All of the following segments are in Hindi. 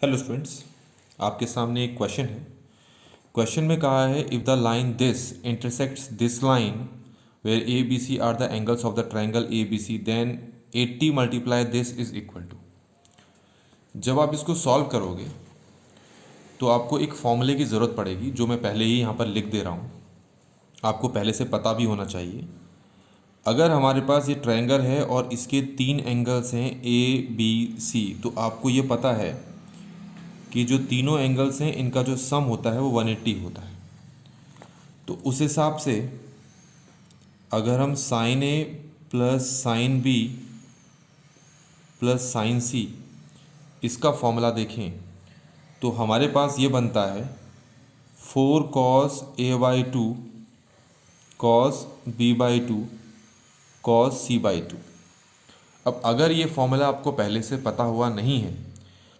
हेलो स्टूडेंट्स, आपके सामने एक क्वेश्चन है। क्वेश्चन में कहा है if the line this intersects this line where A B C are the angles of the triangle A B C then 80 multiply this is equal to. जब आप इसको सॉल्व करोगे तो आपको एक फॉर्मूले की ज़रूरत पड़ेगी जो मैं पहले ही यहाँ पर लिख दे रहा हूँ। आपको पहले से पता भी होना चाहिए। अगर हमारे पास ये ट्रायंगल है और इसके 3 एंगल्स हैं ए बी सी, तो आपको ये पता है कि जो तीनों एंगल्स हैं इनका जो सम होता है वो 180 होता है। तो उस हिसाब से अगर हम sine A plus sine B plus sine C इसका फॉर्मूला देखें तो हमारे पास ये बनता है 4 cos A by 2 cos B by 2 cos C by 2। अब अगर ये फॉर्मूला आपको पहले से पता हुआ नहीं है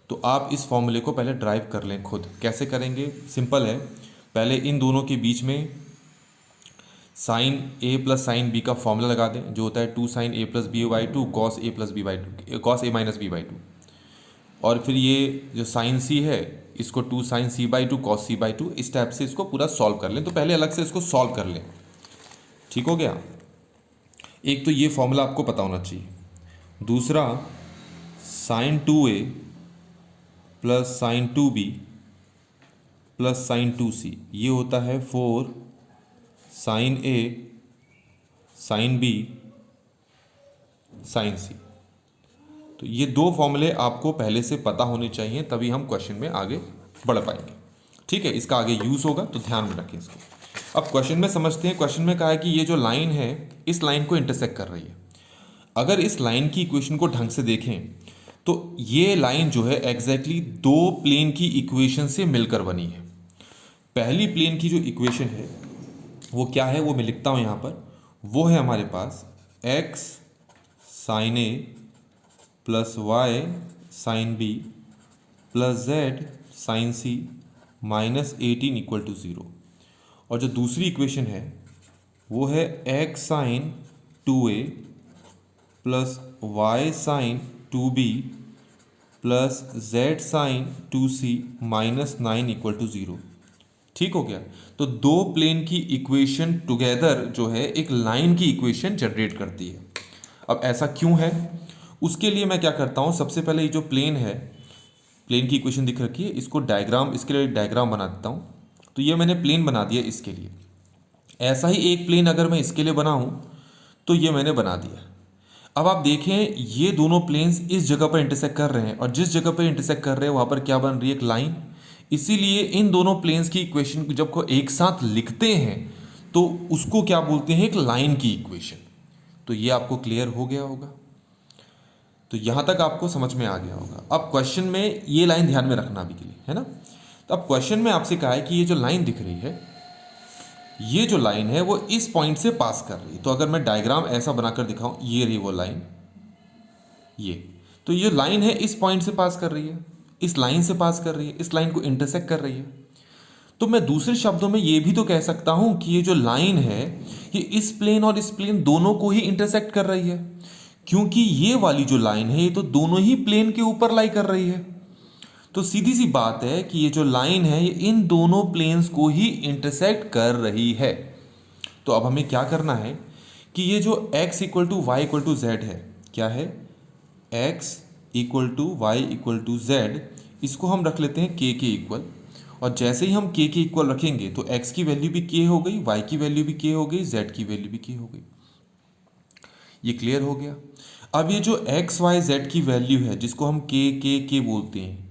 तो आप इस फॉर्मूले को पहले ड्राइव कर लें खुद। कैसे करेंगे? सिंपल है। पहले इन दोनों के बीच में sine A plus sine B का फॉर्मूला लगा दें जो होता है 2 sine A plus B by 2 cos A plus B by 2 cos A minus B by 2। और फिर ये जो साइन सी है इसको 2 sine C by 2 cos C by 2, इस टाइप से इसको पूरा सॉल्व कर लें। तो पहले अलग से इसको सॉल्व कर लें। ठीक हो गया? एक तो ये फॉर्मूला आपको पता होना चाहिए। दूसरा, sine 2a plus sine 2b plus sine 2c ये होता है 4 sine a sine b sine c। तो ये दो फॉर्मूले आपको पहले से पता होने चाहिए, तभी हम क्वेश्चन में आगे बढ़ पाएंगे। ठीक है, इसका आगे यूज़ होगा तो ध्यान में रखें इसको। अब क्वेश्चन में समझते हैं। क्वेश्चन में कहा है कि ये जो लाइन है इस लाइन को इंटरसेक्ट कर रही है। अगर इस लाइन की इक्वेशन को ढंग से देखें तो ये लाइन जो है एग्जैक्टली दो प्लेन की इक्वेशन से मिलकर बनी है। पहली प्लेन की जो इक्वेशन है वो क्या है, वो मैं लिखता हूं यहां पर। वो है हमारे पास x sine A plus Y sine B plus Z sine C minus 18 equal to 0। और जो दूसरी इक्वेशन है वो है x sine 2a plus Y sine 2b plus Z sine 2c minus 9 equal to 0। ठीक हो गया? तो दो प्लेन की इक्वेशन टुगेदर जो है एक लाइन की इक्वेशन जनरेट करती है। अब ऐसा क्यों है, उसके लिए मैं क्या करता हूँ, सबसे पहले ये जो प्लेन है, प्लेन की इक्वेशन दिख रखी है, इसको डायग्राम, इसके लिए डायग्राम बना देता हूँ। तो ये मैंने प्लेन बना दिया इसके लिए। ऐसा ही एक प्लेन अगर मैं इसके लिए बनाऊँ तो ये मैंने बना दिया। अब आप देखें ये दोनों प्लेन्स इस जगह पर इंटरसेक्ट कर रहे हैं और जिस जगह पर इंटरसेक्ट कर रहे हैं वहाँ पर क्या बन रही है, एक लाइन। इसीलिए इन दोनों प्लेन्स की इक्वेशन जब को एक साथ लिखते हैं तो उसको क्या बोलते हैं, एक लाइन की इक्वेशन। तो ये आपको क्लियर हो गया होगा। तो यहाँ तक आपको समझ में आ गया होगा। अब क्वेश्चन में ये लाइन ध्यान में रखना भी के लिए है ना। तो अब क्वेश्चन में आपसे कहा है कि ये जो लाइन दिख रही है, ये जो लाइन है वो इस पॉइंट से पास कर रही है। तो अगर मैं डायग्राम ऐसा बनाकर दिखाऊं, ये रही वो लाइन, ये तो ये लाइन है इस पॉइंट से पास कर रही है, इस लाइन से पास कर रही है, इस लाइन को इंटरसेक्ट कर रही है। तो मैं दूसरे शब्दों में ये भी तो कह सकता हूं कि ये जो लाइन है ये इस प्लेन और इस प्लेन दोनों को ही इंटरसेक्ट कर रही है, क्योंकि ये वाली जो लाइन है ये तो दोनों ही प्लेन के ऊपर लाई कर रही है। तो सीधी सी बात है कि ये जो लाइन है ये इन दोनों प्लेन्स को ही इंटरसेक्ट कर रही है। तो अब हमें क्या करना है कि ये जो x equal to Y equal to Z है, क्या है, x equal to Y equal to Z, इसको हम रख लेते हैं k के इक्वल। और जैसे ही हम k के इक्वल रखेंगे तो x की वैल्यू भी k हो गई, y की वैल्यू भी k हो गई, z की वैल्यू भी k हो गई। ये क्लियर हो गया। अब ये जो x y z की वैल्यू है जिसको हम k बोलते हैं,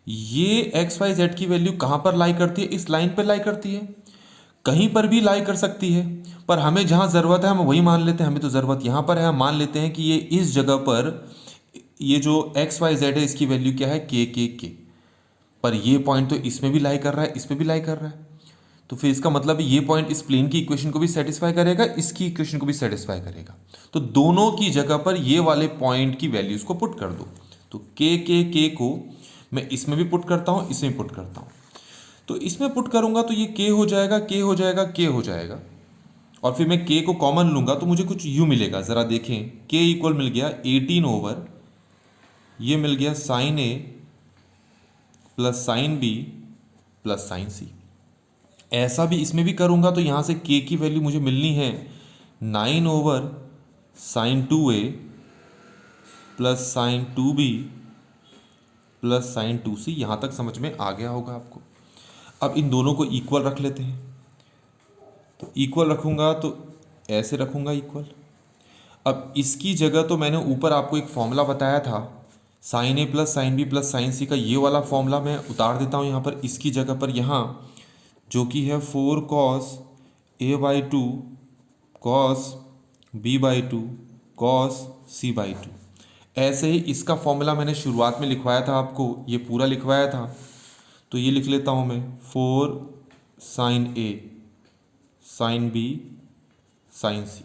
ये एक्स वाई जेड की वैल्यू कहाँ पर लाई करती है, इस लाइन पर लाई करती है। कहीं पर भी लाई कर सकती है, पर हमें जहाँ ज़रूरत है हम वही मान लेते हैं। हमें तो ज़रूरत यहाँ पर है, हम मान लेते हैं कि ये इस जगह पर ये जो एक्स वाई जेड है इसकी वैल्यू क्या है, के। पर ये पॉइंट तो इसमें भी लाई कर रहा है, इस पर भी लाई कर रहा है। तो फिर इसका मतलब ये पॉइंट इस प्लेन की इक्वेशन को भी सेटिस्फाई करेगा, इसकी इक्वेशन को भी सेटिस्फाई करेगा। तो दोनों की जगह पर ये वाले पॉइंट की वैल्यूज़ को पुट कर दो। तो के को मैं इसमें भी पुट करता हूँ, इसमें भी पुट करता हूँ। तो इसमें पुट करूँगा तो ये k हो जाएगा, k हो जाएगा, k हो जाएगा। और फिर मैं k को कॉमन लूँगा तो मुझे कुछ u मिलेगा। ज़रा देखें, k इक्वल मिल गया 18 ओवर, ये मिल गया sine A plus sine B plus sine C. ऐसा भी इसमें भी करूँगा तो यहाँ से के की वैल्यू मुझे मिलनी है 9 over sine 2a plus sine 2b plus sine 2c। यहाँ तक समझ में आ गया होगा आपको। अब इन दोनों को इक्वल रख लेते हैं। तो इक्वल रखूँगा तो ऐसे रखूँगा इक्वल। अब इसकी जगह तो मैंने ऊपर आपको एक फॉर्मूला बताया था sine A plus sine B plus sine C का, ये वाला फॉर्मूला मैं उतार देता हूँ यहाँ पर। इसकी जगह पर यहाँ जो कि है 4 cos A by 2 cos B by 2 cos C by 2। ऐसे ही इसका फॉर्मूला मैंने शुरुआत में लिखवाया था आपको, ये पूरा लिखवाया था। तो ये लिख लेता हूँ मैं 4 साइन ए साइन बी साइन सी।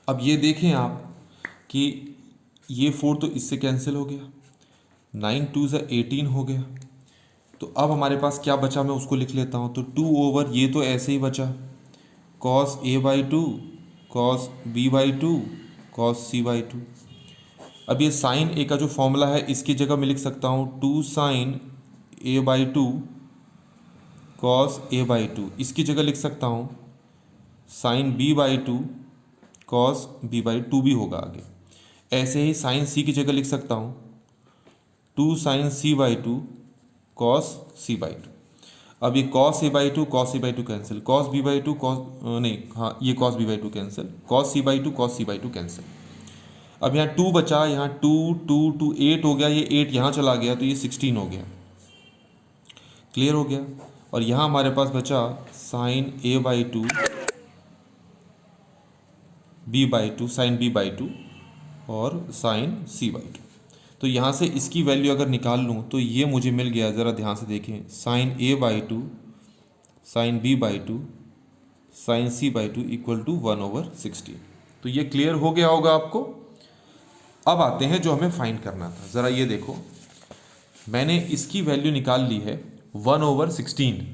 अब ये देखें आप कि ये 4 तो इससे कैंसिल हो गया, 9 2 ज़ा 18 हो गया। तो अब हमारे पास क्या बचा, मैं उसको लिख लेता हूँ। तो 2 ओवर ये तो ऐसे ही बचा cos A by 2 cos B by 2 cos C by 2। अब ये साइन ए का जो फॉर्मूला है इसकी जगह मैं लिख सकता हूँ 2 sine A by 2 cos A by 2। इसकी जगह लिख सकता हूँ sine B by 2 cos B by 2 भी होगा आगे। ऐसे ही साइन सी की जगह लिख सकता हूँ 2 sine C by 2 cos C by 2। अब ये cos A by 2 cos C by 2 cancel, cos B by 2 cos नहीं हाँ ये cos B by 2 cancel, cos C by 2 cos C by 2 cancel. अब यहाँ 2 बचा, यहाँ 2 2 2 8 हो गया, ये 8 यहाँ चला गया तो ये 16 हो गया। क्लियर हो गया। और यहाँ हमारे पास बचा sine A by 2 B by 2 sine B by 2 और साइन सी बाई 2। तो यहाँ से इसकी वैल्यू अगर निकाल लूँ तो ये मुझे मिल गया, ज़रा ध्यान से देखें, sine A by 2 sine B by 2 sine C by 2 equal to 1 over 16। तो ये क्लियर हो गया होगा आपको। अब आते हैं जो हमें फाइंड करना था। ज़रा ये देखो, मैंने इसकी वैल्यू निकाल ली है 1 ओवर 16।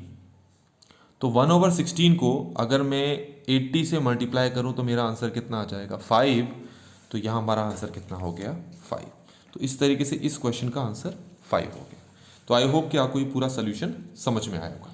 तो 1 ओवर 16 को अगर मैं 80 से मल्टीप्लाई करूं तो मेरा आंसर कितना आ जाएगा 5। तो यहाँ हमारा आंसर कितना हो गया 5। तो इस तरीके से इस क्वेश्चन का आंसर 5 हो गया। तो आई होप कि आपको ये पूरा सोल्यूशन समझ में आया होगा।